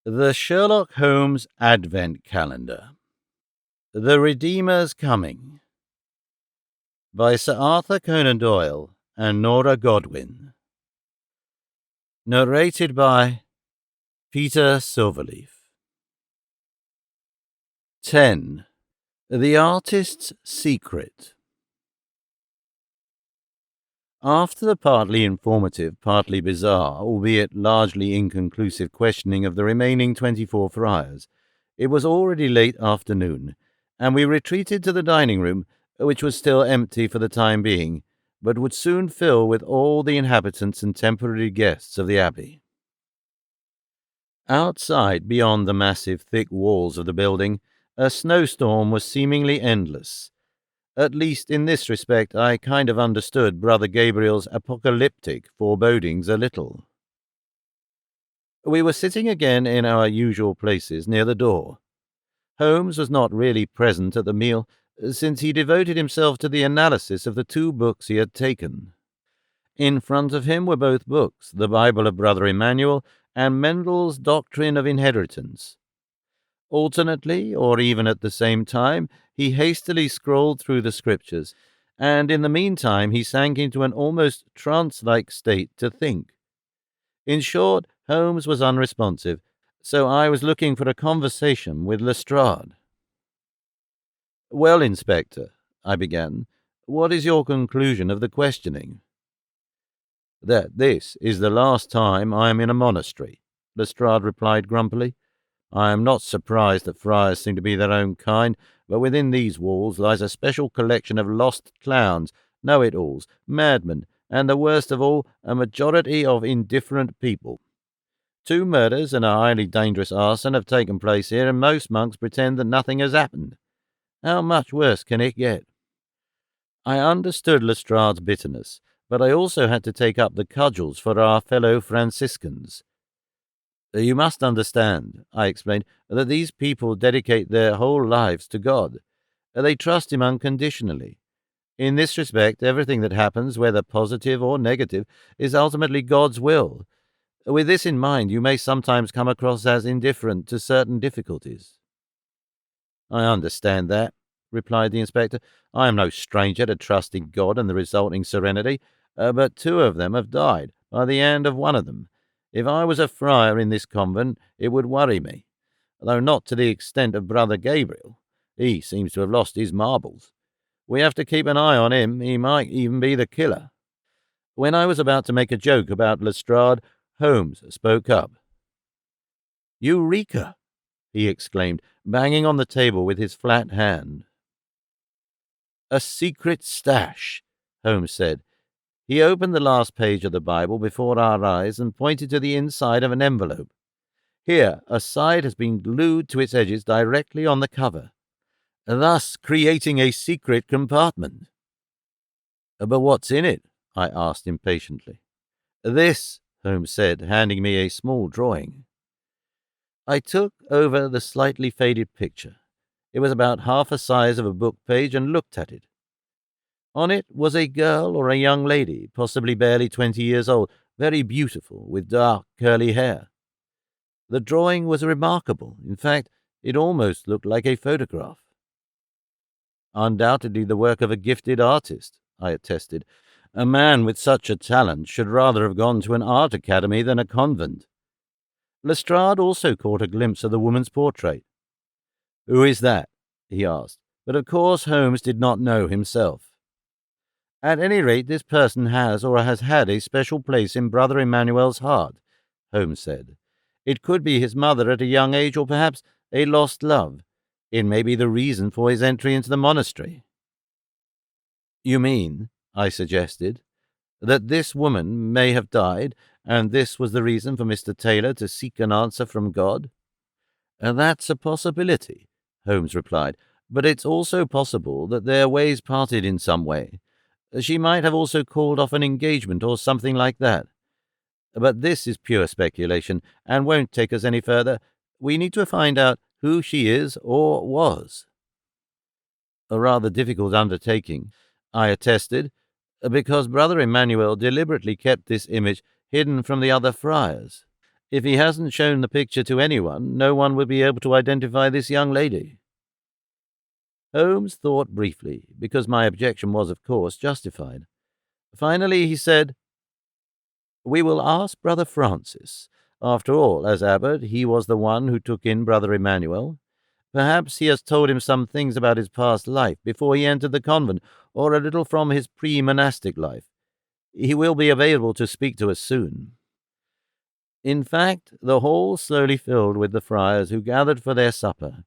The Sherlock Holmes Advent Calendar. The Redeemer's Coming, by Sir Arthur Conan Doyle and Nora Godwin. Narrated by Peter Silverleaf. 10. The Artist's Secret. After the partly informative, partly bizarre, albeit largely inconclusive questioning of the remaining 24 friars, it was already late afternoon, and we retreated to the dining room, which was still empty for the time being, but would soon fill with all the inhabitants and temporary guests of the abbey. Outside, beyond the massive, thick walls of the building, a snowstorm was seemingly endless. At least in this respect I kind of understood Brother Gabriel's apocalyptic forebodings a little. We were sitting again in our usual places near the door. Holmes was not really present at the meal, since he devoted himself to the analysis of the 2 books he had taken. In front of him were both books, the Bible of Brother Emmanuel and Mendel's Doctrine of Inheritance. Alternately, or even at the same time, he hastily scrolled through the scriptures, and in the meantime he sank into an almost trance-like state to think. In short, Holmes was unresponsive, so I was looking for a conversation with Lestrade. "Well, Inspector," I began, "what is your conclusion of the questioning?" "That this is the last time I am in a monastery," Lestrade replied grumpily. "I am not surprised that friars seem to be their own kind, but within these walls lies a special collection of lost clowns, know-it-alls, madmen, and the worst of all, a majority of indifferent people. 2 murders and a highly dangerous arson have taken place here, and most monks pretend that nothing has happened. How much worse can it get?" I understood Lestrade's bitterness, but I also had to take up the cudgels for our fellow Franciscans. "You must understand," I explained, "that these people dedicate their whole lives to God. They trust Him unconditionally. In this respect, everything that happens, whether positive or negative, is ultimately God's will. With this in mind, you may sometimes come across as indifferent to certain difficulties." "I understand that," replied the inspector. "I am no stranger to trusting God and the resulting serenity, but 2 of them have died by the hand of one of them. If I was a friar in this convent, it would worry me, though not to the extent of Brother Gabriel. He seems to have lost his marbles. We have to keep an eye on him. He might even be the killer." When I was about to make a joke about Lestrade, Holmes spoke up. "Eureka!" he exclaimed, banging on the table with his flat hand. "A secret stash," Holmes said. He opened the last page of the Bible before our eyes and pointed to the inside of an envelope. "Here, a side has been glued to its edges directly on the cover, thus creating a secret compartment." "But what's in it?" I asked impatiently. "This," Holmes said, handing me a small drawing. I took over the slightly faded picture. It was about half the size of a book page, and looked at it. On it was a girl or a young lady, possibly barely 20 years old, very beautiful, with dark, curly hair. The drawing was remarkable. In fact, it almost looked like a photograph. "Undoubtedly the work of a gifted artist," I attested. "A man with such a talent should rather have gone to an art academy than a convent." Lestrade also caught a glimpse of the woman's portrait. "Who is that?" he asked, but of course Holmes did not know himself. "At any rate, this person has or has had a special place in Brother Emmanuel's heart," Holmes said. "It could be his mother at a young age, or perhaps a lost love. It may be the reason for his entry into the monastery." "You mean," I suggested, "that this woman may have died, and this was the reason for Mr. Taylor to seek an answer from God?" "That's a possibility," Holmes replied, "but it's also possible that their ways parted in some way. She might have also called off an engagement or something like that. But this is pure speculation and won't take us any further. We need to find out who she is or was." "A rather difficult undertaking," I attested, "because Brother Emmanuel deliberately kept this image hidden from the other friars. If he hasn't shown the picture to anyone, no one will be able to identify this young lady." Holmes thought briefly, because my objection was, of course, justified. Finally he said, "We will ask Brother Francis. After all, as abbot, he was the one who took in Brother Emmanuel. Perhaps he has told him some things about his past life before he entered the convent, or a little from his pre-monastic life. He will be available to speak to us soon." In fact, the hall slowly filled with the friars who gathered for their supper.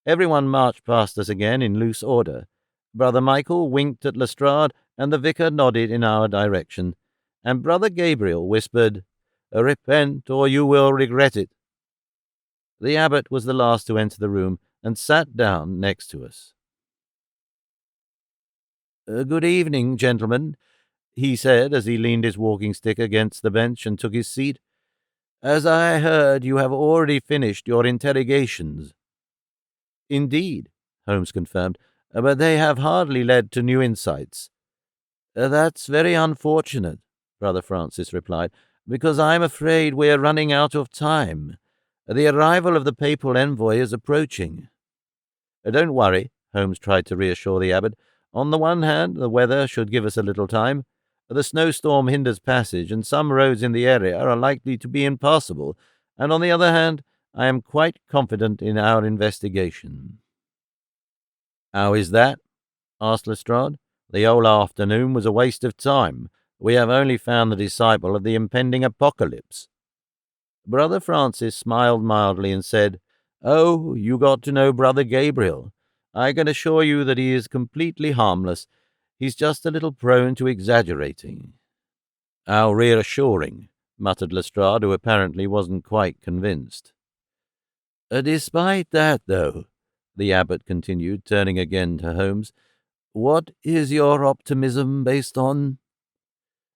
Everyone marched past us again in loose order. Brother Michael winked at Lestrade, and the vicar nodded in our direction, and Brother Gabriel whispered, "Repent, or you will regret it." The abbot was the last to enter the room, and sat down next to us. "Good evening, gentlemen," he said as he leaned his walking stick against the bench and took his seat. "As I heard, you have already finished your interrogations." "Indeed," Holmes confirmed, "but they have hardly led to new insights." "That's very unfortunate," Brother Francis replied, "because I'm afraid we're running out of time. The arrival of the papal envoy is approaching." "Don't worry," Holmes tried to reassure the abbot. "On the one hand, the weather should give us a little time. The snowstorm hinders passage, and some roads in the area are likely to be impassable, and on the other hand, I am quite confident in our investigation." "How is that?" asked Lestrade. "The whole afternoon was a waste of time. We have only found the disciple of the impending apocalypse." Brother Francis smiled mildly and said, "Oh, you got to know Brother Gabriel. I can assure you that he is completely harmless. He's just a little prone to exaggerating." "How reassuring," muttered Lestrade, who apparently wasn't quite convinced. "Despite that, though," the abbot continued, turning again to Holmes, "what is your optimism based on?"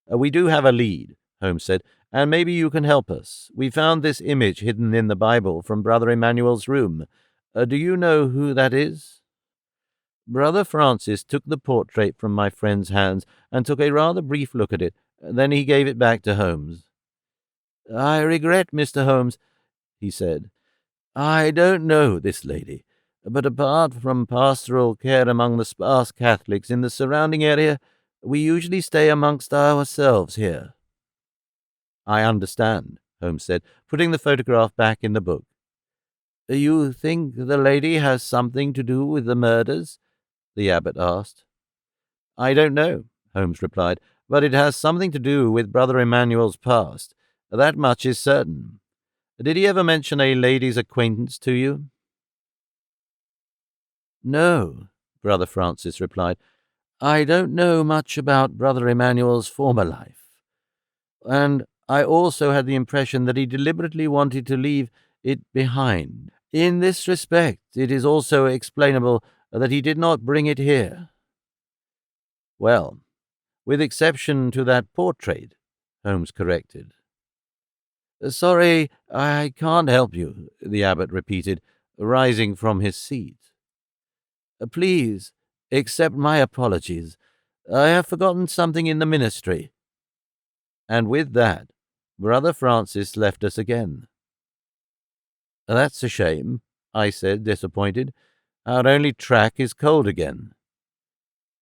"We do have a lead," Holmes said, "and maybe you can help us. We found this image hidden in the Bible from Brother Emmanuel's room. Do you know who that is?" Brother Francis took the portrait from my friend's hands and took a rather brief look at it. Then he gave it back to Holmes. "I regret, Mr. Holmes," he said. "I don't know this lady, but apart from pastoral care among the sparse Catholics in the surrounding area, we usually stay amongst ourselves here." "I understand," Holmes said, putting the photograph back in the book. "You think the lady has something to do with the murders?" the abbot asked. "I don't know," Holmes replied, "but it has something to do with Brother Emmanuel's past. That much is certain. Did he ever mention a lady's acquaintance to you?" "No," Brother Francis replied. "I don't know much about Brother Emmanuel's former life. And I also had the impression that he deliberately wanted to leave it behind. In this respect, it is also explainable that he did not bring it here." "Well, with exception to that portrait," Holmes corrected. "Sorry, I can't help you," the abbot repeated, rising from his seat. "Please accept my apologies. I have forgotten something in the ministry." And with that, Brother Francis left us again. "That's a shame," I said, disappointed. "Our only track is cold again."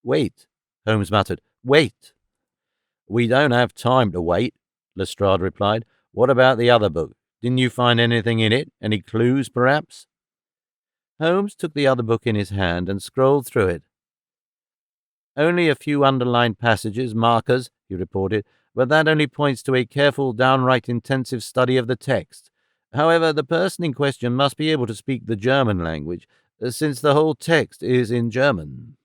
"Wait," Holmes muttered. "Wait." "We don't have time to wait," Lestrade replied. "What about the other book? Didn't you find anything in it? Any clues, perhaps?" Holmes took the other book in his hand and scrolled through it. "Only a few underlined passages, markers," he reported, "but that only points to a careful, downright intensive study of the text. However, the person in question must be able to speak the German language, since the whole text is in German."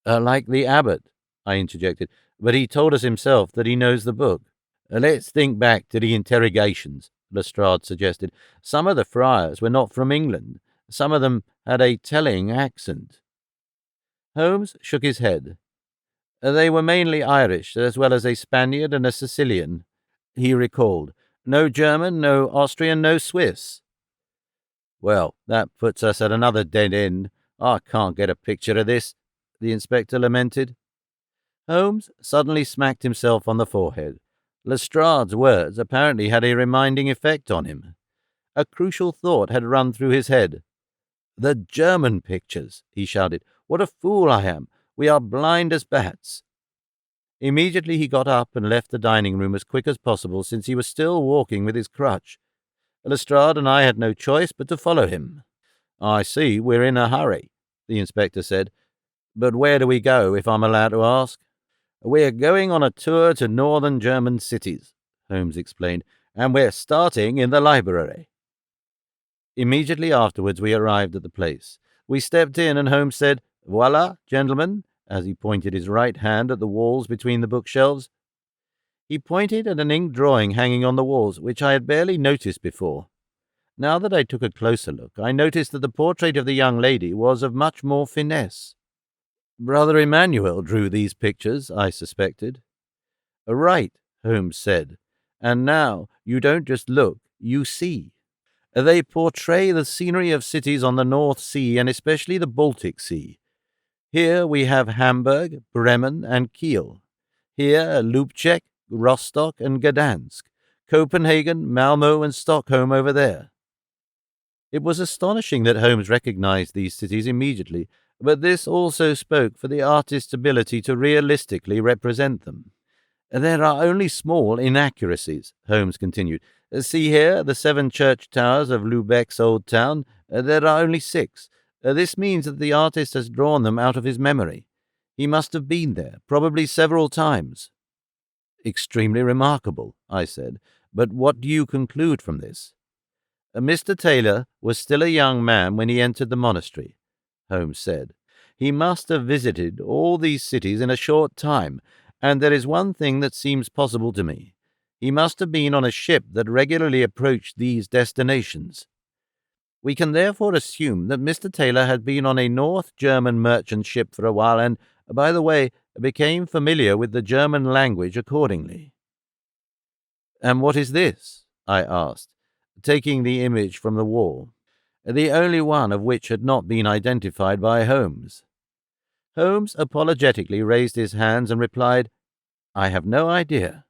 "Like the abbot," I interjected, "but he told us himself that he knows the book." "Let's think back to the interrogations," Lestrade suggested. "Some of the friars were not from England. Some of them had a telling accent." Holmes shook his head. "They were mainly Irish, as well as a Spaniard and a Sicilian," he recalled. "No German, no Austrian, no Swiss." "Well, that puts us at another dead end. I can't get a picture of this," the inspector lamented. Holmes suddenly smacked himself on the forehead. Lestrade's words apparently had a reminding effect on him. A crucial thought had run through his head. "The German pictures!" he shouted. "What a fool I am! We are blind as bats!" Immediately he got up and left the dining room as quick as possible, since he was still walking with his crutch. Lestrade and I had no choice but to follow him. "I see we're in a hurry," the inspector said. "But where do we go, if I'm allowed to ask?" "We're going on a tour to northern German cities," Holmes explained, "and we're starting in the library." Immediately afterwards we arrived at the place. We stepped in and Holmes said, "Voila, gentlemen," as he pointed his right hand at the walls between the bookshelves. He pointed at an ink drawing hanging on the walls, which I had barely noticed before. Now that I took a closer look, I noticed that the portrait of the young lady was of much more finesse. Brother Emmanuel drew these pictures, I suspected. "Right," Holmes said. "And now you don't just look, you see. They portray the scenery of cities on the North Sea and especially the Baltic Sea. Here we have Hamburg, Bremen, and Kiel. Here Lubček, Rostock, and Gdansk. Copenhagen, Malmö, and Stockholm over there." It was astonishing that Holmes recognized these cities immediately, but this also spoke for the artist's ability to realistically represent them. "There are only small inaccuracies," Holmes continued. "See here, the 7 church towers of Lübeck's old town. There are only 6. This means that the artist has drawn them out of his memory. He must have been there, probably several times." "Extremely remarkable," I said. "But what do you conclude from this?" "Mr. Taylor was still a young man when he entered the monastery," Holmes said. "He must have visited all these cities in a short time, and there is one thing that seems possible to me. He must have been on a ship that regularly approached these destinations. We can therefore assume that Mr. Taylor had been on a North German merchant ship for a while and, by the way, became familiar with the German language accordingly." "And what is this?" I asked, taking the image from the wall, the only one of which had not been identified by Holmes. Holmes apologetically raised his hands and replied, "I have no idea."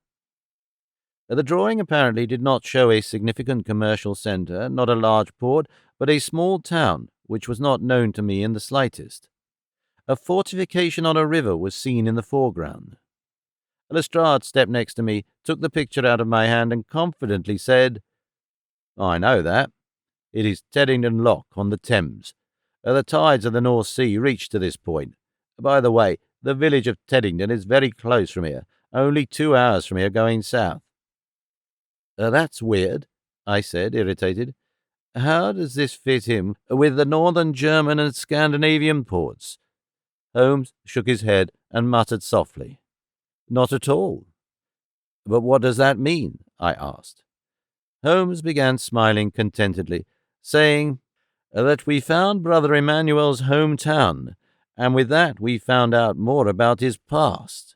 The drawing apparently did not show a significant commercial center, not a large port, but a small town, which was not known to me in the slightest. A fortification on a river was seen in the foreground. Lestrade stepped next to me, took the picture out of my hand, and confidently said, "I know that. It is Teddington Lock on the Thames. The tides of the North Sea reach to this point. By the way, the village of Teddington is very close from here, only 2 hours from here going south." "That's weird," I said, irritated. "How does this fit in with the northern German and Scandinavian ports?" Holmes shook his head and muttered softly, "Not at all." "But what does that mean?" I asked. Holmes began smiling contentedly, saying that we found Brother Emmanuel's hometown, and with that we found out more about his past.